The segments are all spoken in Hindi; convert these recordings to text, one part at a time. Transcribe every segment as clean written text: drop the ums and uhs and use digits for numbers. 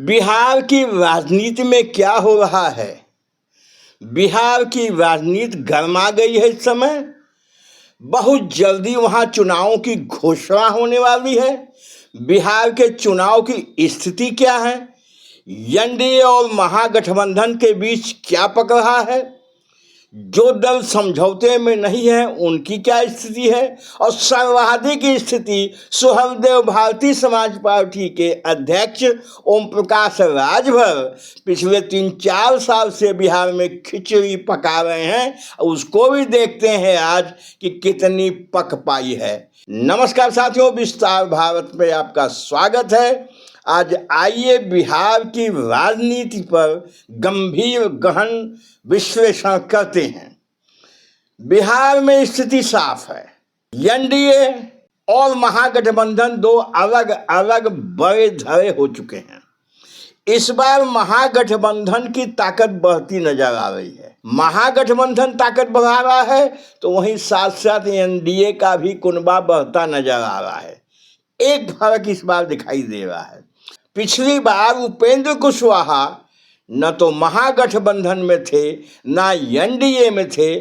बिहार की राजनीति में क्या हो रहा है। बिहार की राजनीति गर्मा गई है। इस समय बहुत जल्दी वहां चुनावों की घोषणा होने वाली है। बिहार के चुनाव की स्थिति क्या है, एनडीए और महागठबंधन के बीच क्या पक रहा है, जो दल समझौते में नहीं है उनकी क्या स्थिति है, और सर्वाधिक स्थिति सुहलदेव भारतीय समाज पार्टी के अध्यक्ष ओम प्रकाश राजभर पिछले 3-4 साल से बिहार में खिचड़ी पका रहे हैं। उसको भी देखते हैं आज कि कितनी पक पाई है। नमस्कार साथियों, विस्तार भारत में आपका स्वागत है। आज आइए बिहार की राजनीति पर गंभीर गहन विश्लेषण करते हैं। बिहार में स्थिति साफ है। एनडीए और महागठबंधन दो अलग अलग बड़े धड़े हो चुके हैं। इस बार महागठबंधन की ताकत बढ़ती नजर आ रही है। महागठबंधन ताकत बढ़ा रहा है तो वहीं साथ साथ एनडीए का भी कुनबा बढ़ता नजर आ रहा है। एक फर्क इस बार दिखाई दे रहा है। पिछली बार उपेंद्र कुशवाहा न तो महागठबंधन में थे न एनडीए में थे,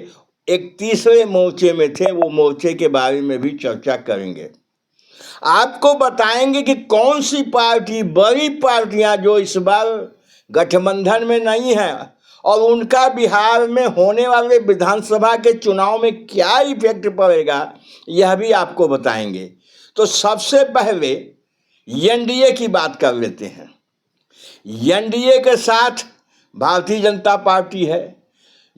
एक तीसरे मोर्चे में थे। वो मोर्चे के बारे में भी चर्चा करेंगे। आपको बताएंगे कि कौन सी पार्टी, बड़ी पार्टियां जो इस बार गठबंधन में नहीं है, और उनका बिहार में होने वाले विधानसभा के चुनाव में क्या इफेक्ट पड़ेगा, यह भी आपको बताएंगे। तो सबसे पहले एनडीए की बात कर लेते हैं। एनडीए के साथ भारतीय जनता पार्टी है,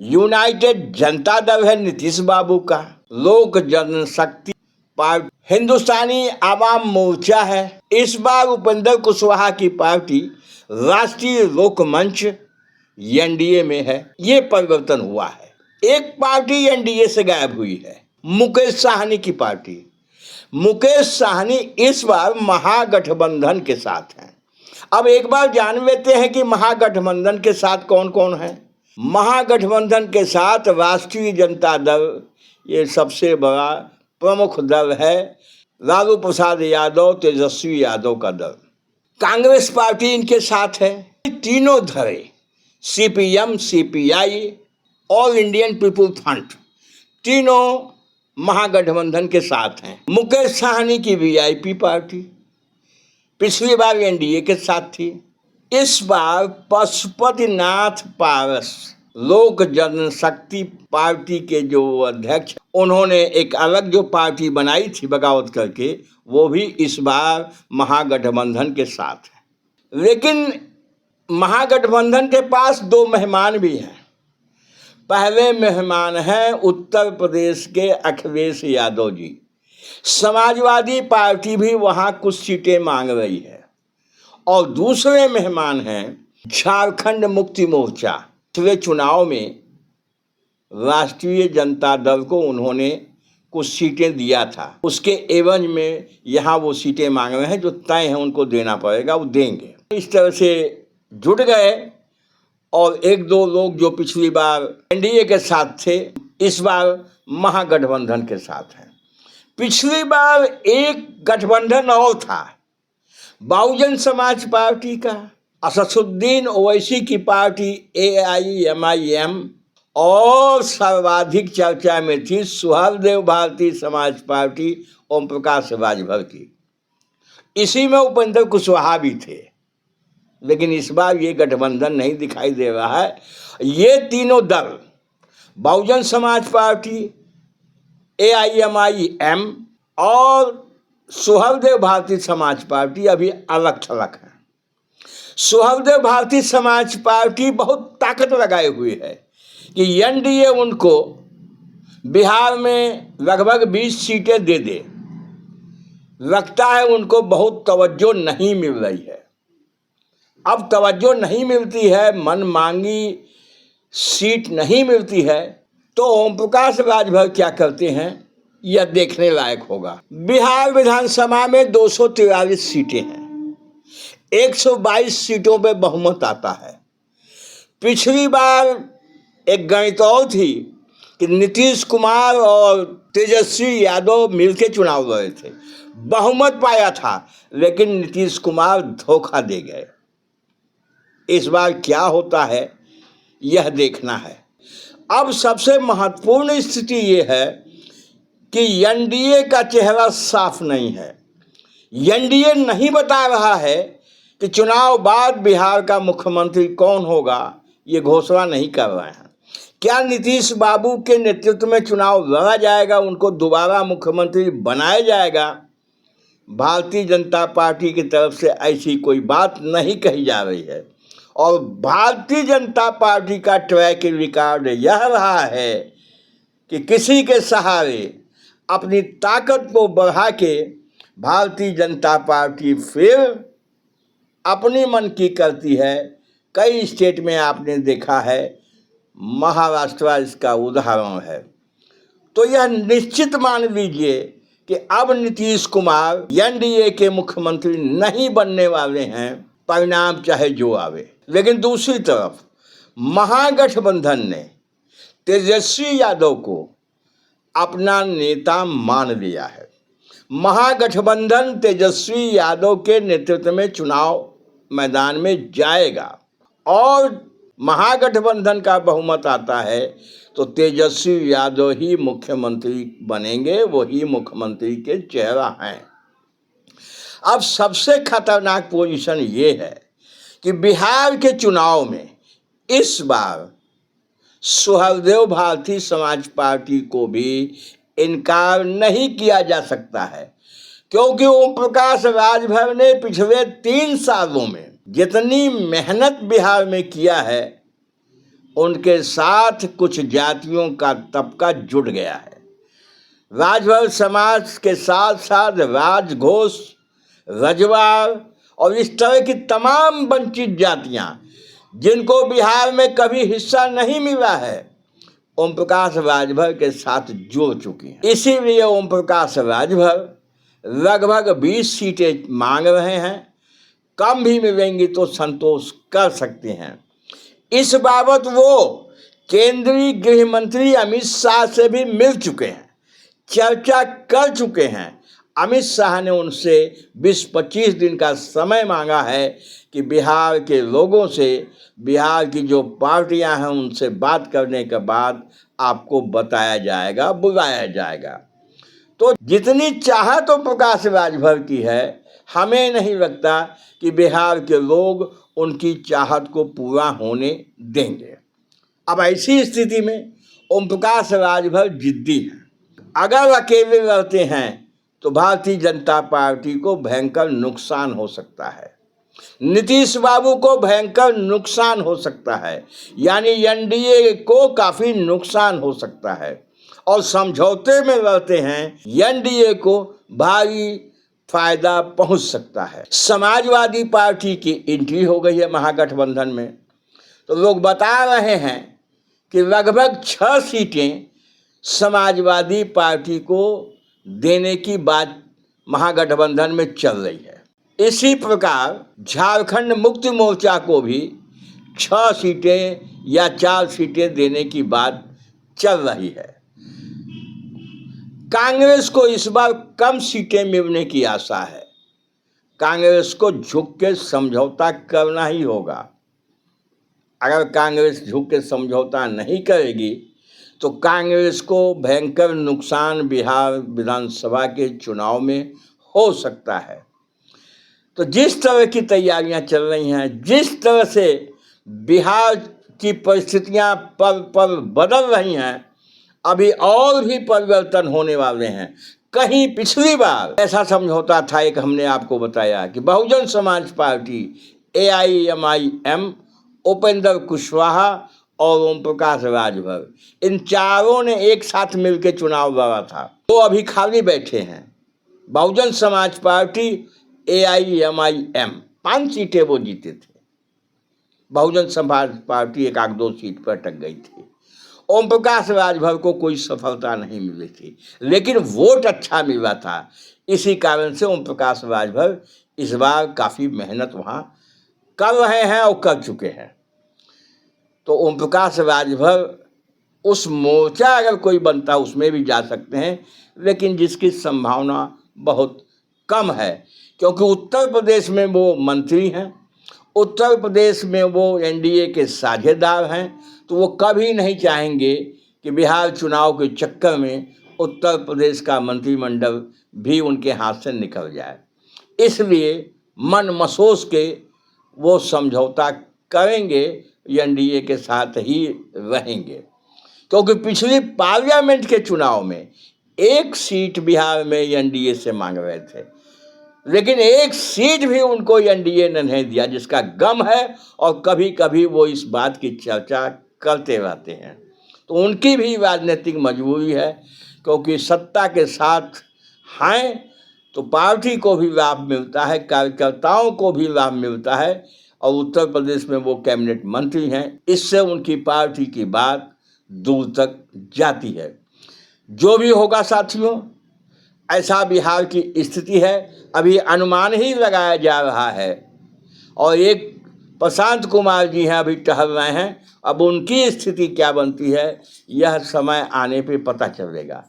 यूनाइटेड जनता दल है नीतीश बाबू का, लोक जनशक्ति पार्टी, हिंदुस्तानी आवाम मोर्चा है। इस बार उपेंद्र कुशवाहा की पार्टी राष्ट्रीय लोक मंच एनडीए में है। ये परिवर्तन हुआ है। एक पार्टी एनडीए से गायब हुई है, मुकेश साहनी की पार्टी। मुकेश साहनी इस बार महागठबंधन के साथ हैं। अब एक बार जान लेते हैं कि महागठबंधन के साथ कौन कौन है। महागठबंधन के साथ राष्ट्रीय जनता दल, ये सबसे बड़ा प्रमुख दल है। लालू प्रसाद यादव, तेजस्वी यादव का दल। कांग्रेस पार्टी इनके साथ है। तीनों धड़े, सीपीएम, सीपीआई और इंडियन पीपुल फ्रंट, तीनों महागठबंधन के साथ हैं। मुकेश साहनी की वीआईपी पार्टी पिछली बार एनडीए के साथ थी। इस बार पशुपतिनाथ पारस, लोक जनशक्ति पार्टी के जो अध्यक्ष, उन्होंने एक अलग जो पार्टी बनाई थी बगावत करके, वो भी इस बार महागठबंधन के साथ है। लेकिन महागठबंधन के पास दो मेहमान भी हैं। पहले मेहमान हैं उत्तर प्रदेश के अखिलेश यादव जी। समाजवादी पार्टी भी वहां कुछ सीटें मांग रही है। और दूसरे मेहमान हैं झारखंड मुक्ति मोर्चा। पिछले चुनाव में राष्ट्रीय जनता दल को उन्होंने कुछ सीटें दिया था, उसके एवज में यहाँ वो सीटें मांग रहे हैं, जो तय है उनको देना पड़ेगा, वो देंगे। इस तरह से जुट गए। और एक दो लोग जो पिछली बार एनडीए के साथ थे, इस बार महागठबंधन के साथ हैं। पिछली बार एक गठबंधन और था, बहुजन समाज पार्टी का, असदुद्दीन ओवैसी की पार्टी AIMIM, और सर्वाधिक चर्चा में थी सुहलदेव भारतीय समाज पार्टी ओम प्रकाश राजभर की। इसी में उपेंद्र कुशवाहा भी थे। लेकिन इस बार ये गठबंधन नहीं दिखाई दे रहा है। ये तीनों दल, बहुजन समाज पार्टी, AIMIM और सुहलदेव भारतीय समाज पार्टी, अभी अलग थलग है। सुहलदेव भारतीय समाज पार्टी बहुत ताकत लगाए हुई है कि एनडीए उनको बिहार में लगभग 20 सीटें दे दे। लगता है उनको बहुत तवज्जो नहीं मिल रही है। अब तवज्जो नहीं मिलती है, मन मांगी सीट नहीं मिलती है, तो ओम प्रकाश राजभर क्या करते हैं, यह देखने लायक होगा। बिहार विधानसभा में 243 सीटें हैं। 122 सीटों पे बहुमत आता है। पिछली बार एक गणित और थी कि नीतीश कुमार और तेजस्वी यादव मिलकर चुनाव लड़े थे, बहुमत पाया था, लेकिन नीतीश कुमार धोखा दे गए। इस बार क्या होता है यह देखना है। अब सबसे महत्वपूर्ण स्थिति ये है कि एनडीए का चेहरा साफ नहीं है। एनडीए नहीं बता रहा है कि चुनाव बाद बिहार का मुख्यमंत्री कौन होगा, ये घोषणा नहीं कर रहे हैं। क्या नीतीश बाबू के नेतृत्व में चुनाव लड़ा जाएगा, उनको दोबारा मुख्यमंत्री बनाया जाएगा? भारतीय जनता पार्टी की तरफ से ऐसी कोई बात नहीं कही जा रही है। और भारतीय जनता पार्टी का ट्रैक रिकॉर्ड यह रहा है कि किसी के सहारे अपनी ताकत को बढ़ा के भारतीय जनता पार्टी फिर अपनी मन की करती है। कई स्टेट में आपने देखा है, महाराष्ट्र इसका उदाहरण है। तो यह निश्चित मान लीजिए कि अब नीतीश कुमार एनडीए के मुख्यमंत्री नहीं बनने वाले हैं, परिणाम चाहे जो आवे। लेकिन दूसरी तरफ महागठबंधन ने तेजस्वी यादव को अपना नेता मान लिया है। महागठबंधन तेजस्वी यादव के नेतृत्व में चुनाव मैदान में जाएगा और महागठबंधन का बहुमत आता है तो तेजस्वी यादव ही मुख्यमंत्री बनेंगे, वही मुख्यमंत्री के चेहरा हैं। अब सबसे खतरनाक पोजीशन ये है कि बिहार के चुनाव में इस बार सुहलदेव भारतीय समाज पार्टी को भी इनकार नहीं किया जा सकता है, क्योंकि ओम प्रकाश राजभर ने पिछले 3 सालों में जितनी मेहनत बिहार में किया है, उनके साथ कुछ जातियों का तबका जुड़ गया है। राजभर समाज के साथ साथ राजघोष, रजवाड़ और इस तरह की तमाम वंचित जातियां जिनको बिहार में कभी हिस्सा नहीं मिला है, ओम प्रकाश राजभर के साथ जुड़ चुकी हैं। इसीलिए ओम प्रकाश राजभर लगभग 20 सीटें मांग रहे हैं। कम भी मिलेंगी तो संतोष कर सकते हैं। इस बाबत वो केंद्रीय गृह मंत्री अमित शाह से भी मिल चुके हैं, चर्चा कर चुके हैं। अमित शाह ने उनसे 20-25 दिन का समय मांगा है कि बिहार के लोगों से, बिहार की जो पार्टियां हैं उनसे बात करने के बाद आपको बताया जाएगा, बुलाया जाएगा। तो जितनी चाहत ओम प्रकाश राजभर की है, हमें नहीं लगता कि बिहार के लोग उनकी चाहत को पूरा होने देंगे। अब ऐसी स्थिति में ओम प्रकाश राजभर जिद्दी हैं। अगर अकेले रहते हैं तो भारतीय जनता पार्टी को भयंकर नुकसान हो सकता है, नीतीश बाबू को भयंकर नुकसान हो सकता है, यानी एनडीए को काफ़ी नुकसान हो सकता है। और समझौते में रहते हैं एनडीए को भारी फायदा पहुंच सकता है। समाजवादी पार्टी की एंट्री हो गई है महागठबंधन में, तो लोग बता रहे हैं कि लगभग 6 सीटें समाजवादी पार्टी को देने की बात महागठबंधन में चल रही है। इसी प्रकार झारखंड मुक्ति मोर्चा को भी 6 सीटें या 4 सीटें देने की बात चल रही है। कांग्रेस को इस बार कम सीटें मिलने की आशा है। कांग्रेस को झुक के समझौता करना ही होगा। अगर कांग्रेस झुक के समझौता नहीं करेगी तो कांग्रेस को भयंकर नुकसान बिहार विधानसभा के चुनाव में हो सकता है। तो जिस तरह की तैयारियां चल रही हैं, जिस तरह से बिहार की परिस्थितियां पल पल बदल रही हैं, अभी और भी परिवर्तन होने वाले हैं। कहीं पिछली बार ऐसा समझौता था, एक हमने आपको बताया कि बहुजन समाज पार्टी, AIMIM, उपेंद्र कुशवाहा और ओम प्रकाश राजभर, इन चारों ने एक साथ मिलकर चुनाव लड़ा था। वो अभी खाली बैठे हैं। बहुजन समाज पार्टी, AIMIM 5 सीटें वो जीते थे। बहुजन समाज पार्टी 1-2 सीट पर अटक गई थी। ओम प्रकाश राजभर को कोई सफलता नहीं मिली थी, लेकिन वोट अच्छा मिला था। इसी कारण से ओम प्रकाश राजभर इस बार काफ़ी मेहनत वहाँ कर रहे हैं और कर चुके हैं। तो ओम प्रकाश राजभर उस मोर्चा अगर कोई बनता उसमें भी जा सकते हैं, लेकिन जिसकी संभावना बहुत कम है, क्योंकि उत्तर प्रदेश में वो मंत्री हैं, उत्तर प्रदेश में वो एनडीए के साझेदार हैं, तो वो कभी नहीं चाहेंगे कि बिहार चुनाव के चक्कर में उत्तर प्रदेश का मंत्रिमंडल भी उनके हाथ से निकल जाए। इसलिए मन मसोस के वो समझौता करेंगे, एनडीए के साथ ही रहेंगे। क्योंकि पिछली पार्लियामेंट के चुनाव में 1 सीट बिहार में एनडीए से मांग रहे थे, लेकिन 1 सीट भी उनको एनडीए ने नहीं दिया, जिसका गम है, और कभी कभी वो इस बात की चर्चा करते रहते हैं। तो उनकी भी राजनीतिक मजबूरी है, क्योंकि सत्ता के साथ हैं तो पार्टी को भी लाभ मिलता है, कार्यकर्ताओं को भी लाभ मिलता है, और उत्तर प्रदेश में वो कैबिनेट मंत्री हैं, इससे उनकी पार्टी की बात दूर तक जाती है। जो भी होगा साथियों, ऐसा बिहार की स्थिति है। अभी अनुमान ही लगाया जा रहा है, और एक प्रशांत कुमार जी हैं, अभी टहल रहे हैं। अब उनकी स्थिति क्या बनती है, यह समय आने पे पता चलेगा।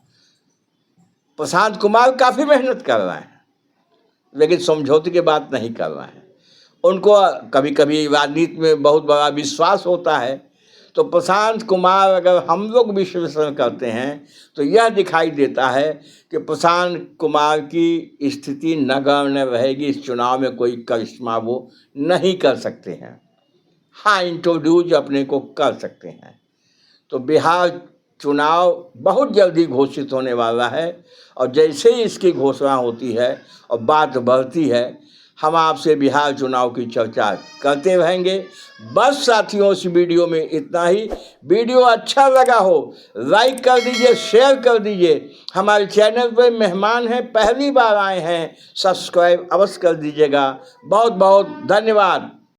प्रशांत कुमार काफ़ी मेहनत कर रहे हैं, लेकिन समझौते की बात नहीं कर रहे हैं। उनको कभी कभी राजनीति में बहुत बड़ा विश्वास होता है। तो प्रशांत कुमार, अगर हम लोग विश्लेषण करते हैं तो यह दिखाई देता है कि प्रशांत कुमार की स्थिति नगण्य रहेगी। इस चुनाव में कोई करिश्मा वो नहीं कर सकते हैं। हाँ, इंट्रोड्यूस अपने को कर सकते हैं। तो बिहार चुनाव बहुत जल्दी घोषित होने वाला है, और जैसे ही इसकी घोषणा होती है और बात बढ़ती है, हम आपसे बिहार चुनाव की चर्चा करते रहेंगे। बस साथियों, इस वीडियो में इतना ही। वीडियो अच्छा लगा हो लाइक कर दीजिए, शेयर कर दीजिए। हमारे चैनल पर मेहमान हैं, पहली बार आए हैं, सब्सक्राइब अवश्य कर दीजिएगा। बहुत बहुत धन्यवाद।